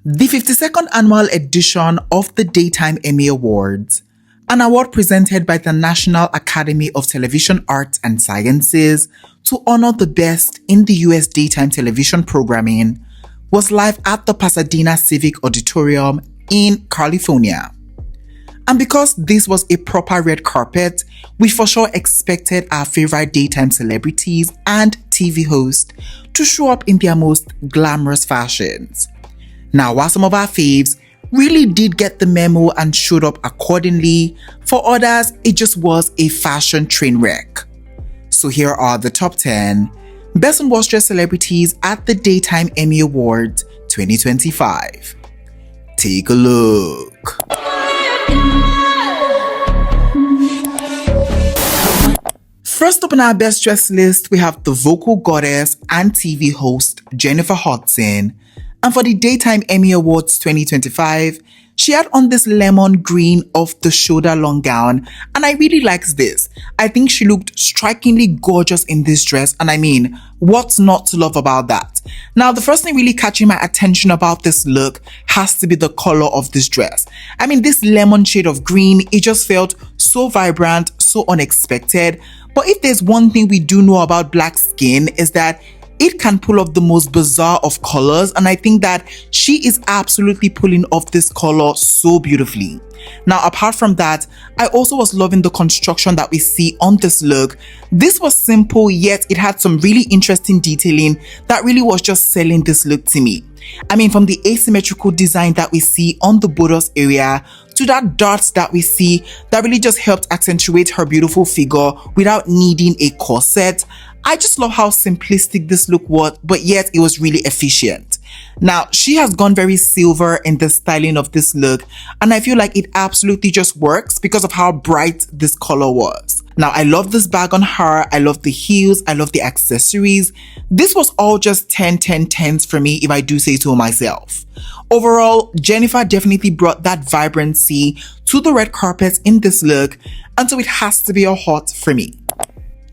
The 52nd annual edition of the Daytime Emmy Awards, an award presented by the National Academy of Television Arts and Sciences to honor the best in the US daytime television programming, was live at the Pasadena Civic Auditorium in California. And because this was a proper red carpet, we for sure expected our favorite daytime celebrities and TV hosts to show up in their most glamorous fashions. Now, while some of our faves really did get the memo and showed up accordingly, for others, it just was a fashion train wreck. So here are the top 10 best unwatched dressed celebrities at the Daytime Emmy Awards 2025. Take a look. First up on our best dressed list, we have the vocal goddess and TV host Jennifer Hudson. And for the Daytime Emmy Awards 2025, she had on this lemon green off-the-shoulder long gown, and I really liked this. I think she looked strikingly gorgeous in this dress, and I mean, what's not to love about that? Now, the first thing really catching my attention about this look has to be the color of this dress. I mean, this lemon shade of green, it just felt so vibrant, so unexpected. But if there's one thing we do know about black skin is that it can pull off the most bizarre of colors, and I think that she is absolutely pulling off this color so beautifully. Now, apart from that, I also was loving the construction that we see on this look. This was simple, yet it had some really interesting detailing that really was just selling this look to me. I mean, from the asymmetrical design that we see on the bodice area to that darts that we see that really just helped accentuate her beautiful figure without needing a corset. I just love how simplistic this look was, but yet it was really efficient. Now, she has gone very silver in the styling of this look, and I feel like it absolutely just works because of how bright this color was. Now, I love this bag on her, I love the heels, I love the accessories. This was all just 10/10/10s for me, if I do say so myself. Overall, Jennifer definitely brought that vibrancy to the red carpet in this look, and so it has to be a hot for me.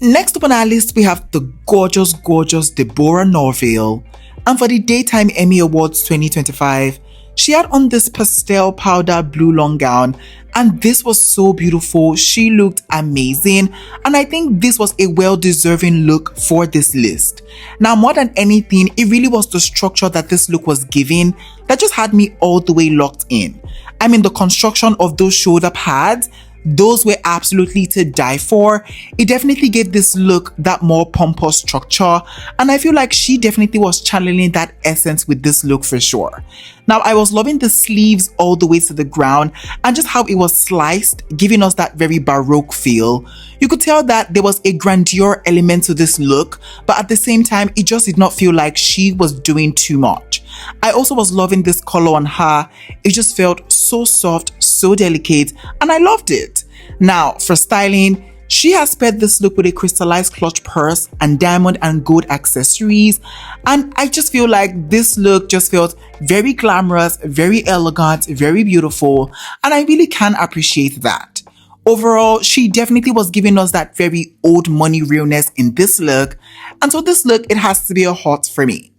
Next up on our list, we have the gorgeous Deborah Norville. And for the Daytime Emmy Awards 2025, she had on this pastel powder blue long gown, and this was so beautiful. She looked amazing, and I think this was a well-deserving look for this list. Now, more than anything, it really was the structure that this look was giving that just had me all the way locked in. I mean, the construction of those shoulder pads, those were absolutely to die for. It definitely gave this look that more pompous structure, and I feel like she definitely was channeling that essence with this look for sure. Now, I was loving the sleeves all the way to the ground and just how it was sliced, giving us that very baroque feel. You could tell that there was a grandeur element to this look, but at the same time, it just did not feel like she was doing too much. I also was loving this color on her. It just felt so soft, so delicate, and I loved it. Now, for styling, she has paired this look with a crystallized clutch purse and diamond and gold accessories, and I just feel like this look just felt very glamorous, very elegant, very beautiful, and I really can appreciate that. Overall, she definitely was giving us that very old money realness in this look, and so this look, it has to be a hot for me.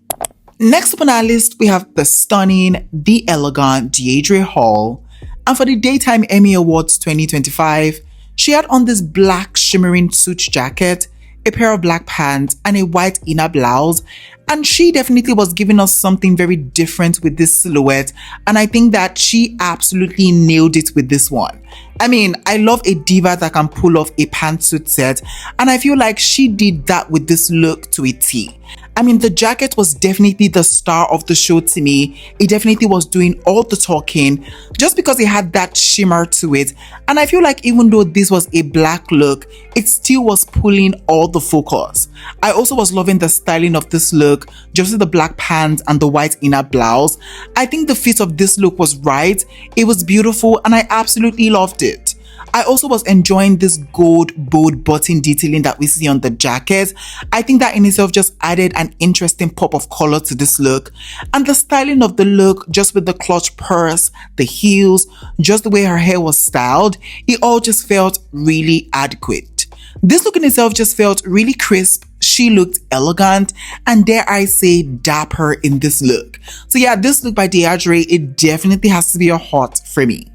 Next up on our list, we have the stunning, the elegant Deidre Hall. And for the Daytime Emmy Awards 2025, she had on this black shimmering suit jacket, a pair of black pants, and a white inner blouse. And she definitely was giving us something very different with this silhouette. And I think that she absolutely nailed it with this one. I mean, I love a diva that can pull off a pantsuit set, and I feel like she did that with this look to a T. I mean, the jacket was definitely the star of the show to me. It definitely was doing all the talking just because it had that shimmer to it. And I feel like even though this was a black look, it still was pulling all the focus. I also was loving the styling of this look, just with the black pants and the white inner blouse. I think the fit of this look was right. It was beautiful, and I absolutely loved it. I also was enjoying this gold bold button detailing that we see on the jacket. I think that in itself just added an interesting pop of color to this look. And the styling of the look, just with the clutch purse, the heels, just the way her hair was styled, it all just felt really adequate. This look in itself just felt really crisp, She looked elegant and, dare I say, dapper in this look. So yeah, this look by Deidre, it definitely has to be a hot for me.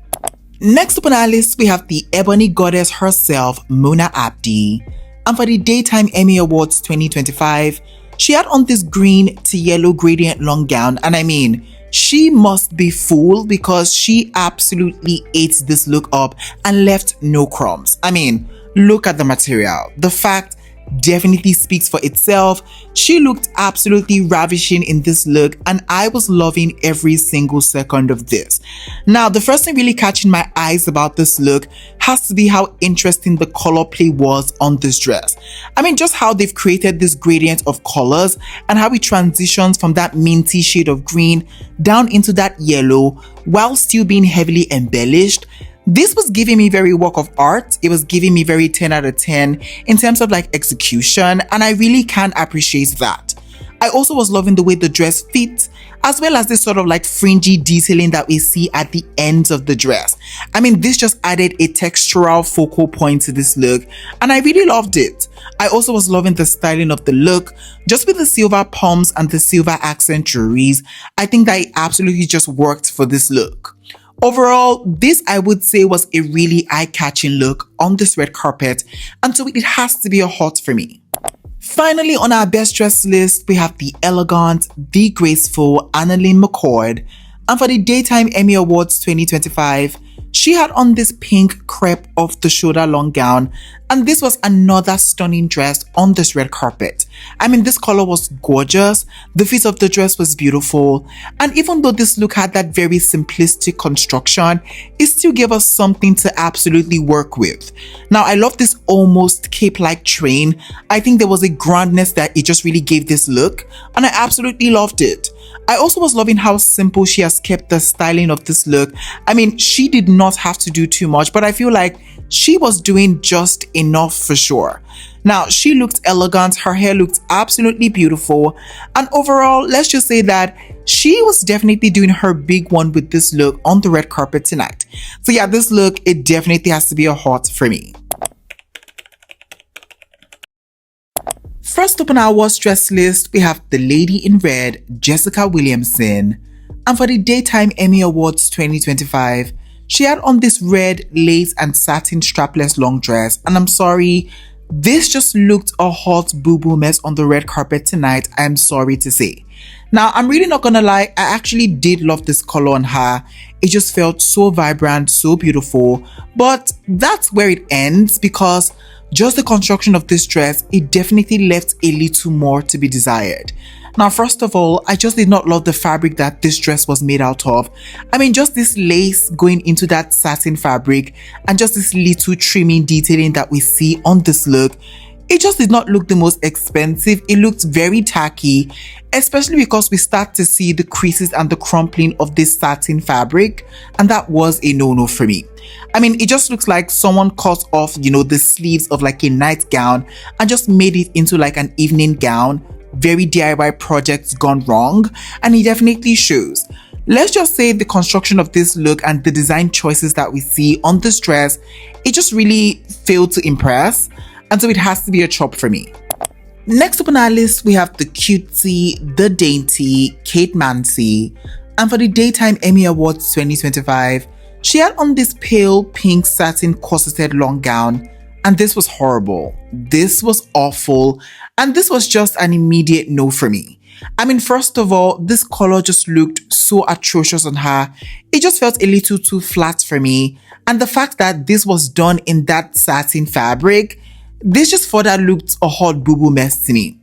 Next up on our list, we have the ebony goddess herself, Mona Abdi. And for the Daytime Emmy Awards 2025, she had on this green to yellow gradient long gown, and I mean, she must be fooled because she absolutely ate this look up and left no crumbs. I mean, look at the material. The fact definitely speaks for itself. She looked absolutely ravishing in this look, and I was loving every single second of this. Now, the first thing really catching my eyes about this look has to be how interesting the color play was on this dress. I mean, just how they've created this gradient of colors and how it transitions from that minty shade of green down into that yellow while still being heavily embellished. This was giving me very work of art. It was giving me very 10 out of 10 in terms of like execution, and I really can appreciate that. I also was loving the way the dress fit, as well as this sort of like fringy detailing that we see at the ends of the dress. I mean, this just added a textural focal point to this look, and I really loved it. I also was loving the styling of the look, just with the silver palms and the silver accent jewelries. I think that it absolutely just worked for this look. Overall, this I would say was a really eye-catching look on this red carpet, and so it has to be a hot for me. Finally, on our best dress list, we have the elegant, the graceful AnnaLynne McCord. And for the Daytime Emmy Awards 2025, she had on this pink crepe off the shoulder long gown, and this was another stunning dress on this red carpet. I mean, this color was gorgeous, the fit of the dress was beautiful, and even though this look had that very simplistic construction, it still gave us something to absolutely work with. Now, I love this almost cape-like train. I think there was a grandness that it just really gave this look, and I absolutely loved it. I also was loving how simple she has kept the styling of this look. I mean, she did not have to do too much, but I feel like she was doing just enough for sure. Now, she looked elegant, her hair looked absolutely beautiful, and overall, let's just say that she was definitely doing her big one with this look on the red carpet tonight. So yeah, this look, it definitely has to be a hot for me. First up on our worst dress list, we have the lady in red, Jessica Williamson. And for the Daytime Emmy Awards 2025, she had on this red lace and satin strapless long dress. And I'm sorry, this just looked a hot boo-boo mess on the red carpet tonight, I'm sorry to say. Now, I'm really not gonna lie, I actually did love this color on her. It just felt so vibrant, so beautiful. But that's where it ends, because just the construction of this dress, it definitely left a little more to be desired. Now, first of all, I just did not love the fabric that this dress was made out of. I mean, just this lace going into that satin fabric and just this little trimming detailing that we see on this look, it just did not look the most expensive. It looked very tacky, especially because we start to see the creases and the crumpling of this satin fabric, and that was a no-no for me. I mean, it just looks like someone cut off, the sleeves of like a nightgown and just made it into like an evening gown. Very DIY projects gone wrong, and it definitely shows. Let's just say the construction of this look and the design choices that we see on this dress, it just really failed to impress, and so it has to be a chop for me. Next up on our list, we have the cutesy, the dainty Kate Mansi. And for the Daytime Emmy Awards 2025, she had on this pale pink satin corseted long gown, and this was horrible. This was awful, and this was just an immediate no for me. I mean, first of all, this color just looked so atrocious on her. It just felt a little too flat for me, and the fact that this was done in that satin fabric, this just further looked a hot boo-boo mess to me.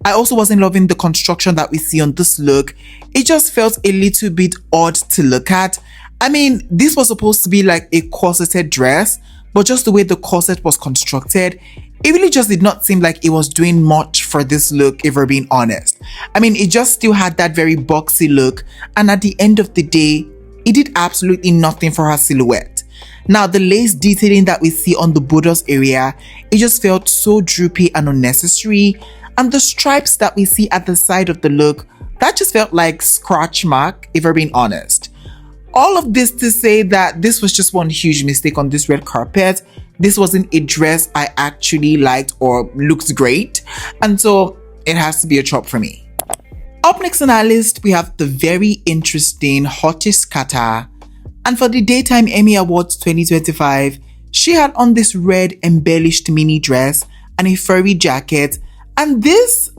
I also wasn't loving the construction that we see on this look. It just felt a little bit odd to look at. I mean, this was supposed to be like a corseted dress, but just the way the corset was constructed, it really just did not seem like it was doing much for this look, if we're being honest. I mean, it just still had that very boxy look, and at the end of the day, it did absolutely nothing for her silhouette. Now, the lace detailing that we see on the bodice area, it just felt so droopy and unnecessary, and the stripes that we see at the side of the look, that just felt like scratch mark, if we're being honest. all of this to say that this was just one huge mistake on this red carpet. This wasn't a dress I actually liked or looked great. And so it has to be a chop for me. Up next on our list, we have the very interesting Hottie Kata. And for the Daytime Emmy Awards 2025, she had on this red embellished mini dress and a furry jacket. And this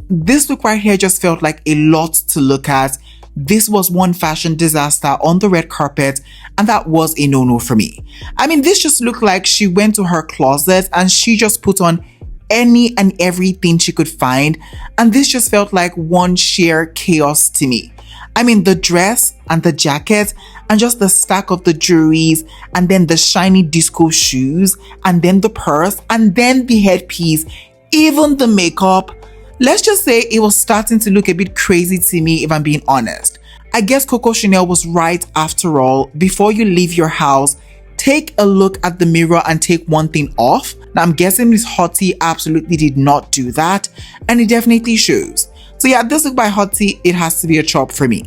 look right here just felt like a lot to look at. This was one fashion disaster on the red carpet, and that was a no-no for me. I mean, this just looked like she went to her closet and she just put on any and everything she could find, and this just felt like one sheer chaos to me. I mean, the dress and the jacket and just the stack of the jewelries and then the shiny disco shoes and then the purse and then the headpiece, even the makeup. Let's just say it was starting to look a bit crazy to me, if I'm being honest. I guess Coco Chanel was right after all. Before you leave your house, take a look at the mirror and take one thing off. Now, I'm guessing Miss Hottie absolutely did not do that, and it definitely shows. So yeah, this look by Hottie, it has to be a chop for me.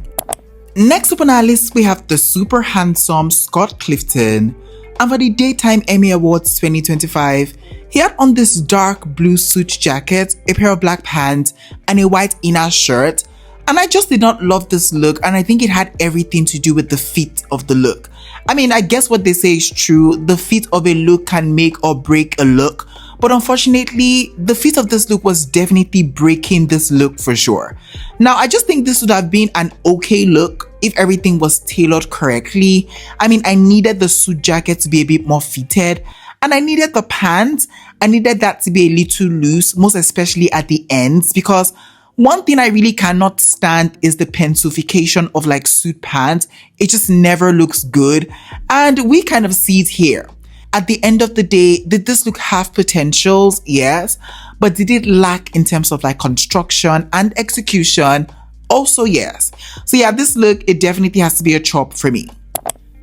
Next up on our list, we have the super handsome Scott Clifton. And for the Daytime Emmy Awards 2025, he had on this dark blue suit jacket, a pair of black pants, and a white inner shirt. And I just did not love this look, and I think it had everything to do with the fit of the look. I mean, I guess what they say is true. The fit of a look can make or break a look. But unfortunately, the fit of this look was definitely breaking this look for sure. Now, I just think this would have been an okay look if everything was tailored correctly. I mean, I needed the suit jacket to be a bit more fitted, and I needed the pants. I needed that to be a little loose, most especially at the ends, because one thing I really cannot stand is the pencilification of like suit pants. It just never looks good, and we kind of see it here. At the end of the day, did this look have potentials? Yes. But did it lack in terms of like construction and execution? Also, yes. So yeah, this look, it definitely has to be a chop for me.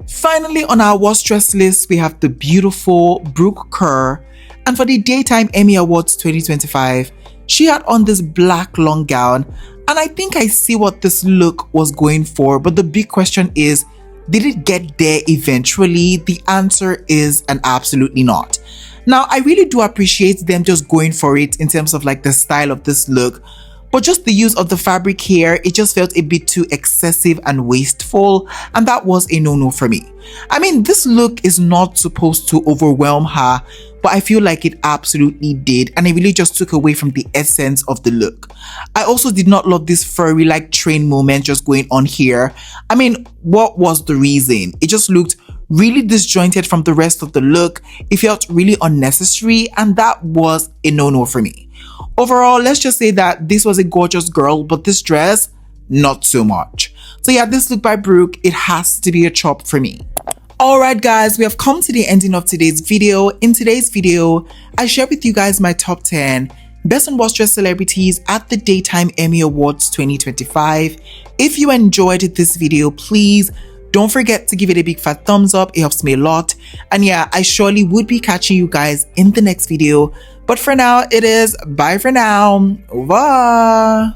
Finally, on our worst dress list, we have the beautiful Brook Kerr. And for the Daytime Emmy Awards 2025, she had on this black long gown. And I think I see what this look was going for. But the big question is, did it get there eventually? The answer is an absolutely not. Now, I really do appreciate them just going for it in terms of like the style of this look, but just the use of the fabric here, it just felt a bit too excessive and wasteful, and that was a no-no for me. I mean, this look is not supposed to overwhelm her, but I feel like it absolutely did, and it really just took away from the essence of the look. I also did not love this furry like train moment just going on here. I mean, what was the reason? It just looked really disjointed from the rest of the look. It felt really unnecessary, and that was a no-no for me. Overall, let's just say that this was a gorgeous girl, but this dress, not so much. So yeah, this look by Brook, it has to be a chop for me. Alright guys, we have come to the ending of today's video. In today's video, I share with you guys my top 10 best and worst dress celebrities at the Daytime Emmy Awards 2025. If you enjoyed this video, please don't forget to give it a big fat thumbs up. It helps me a lot. And yeah, I surely would be catching you guys in the next video. But for now, it is bye for now. Over.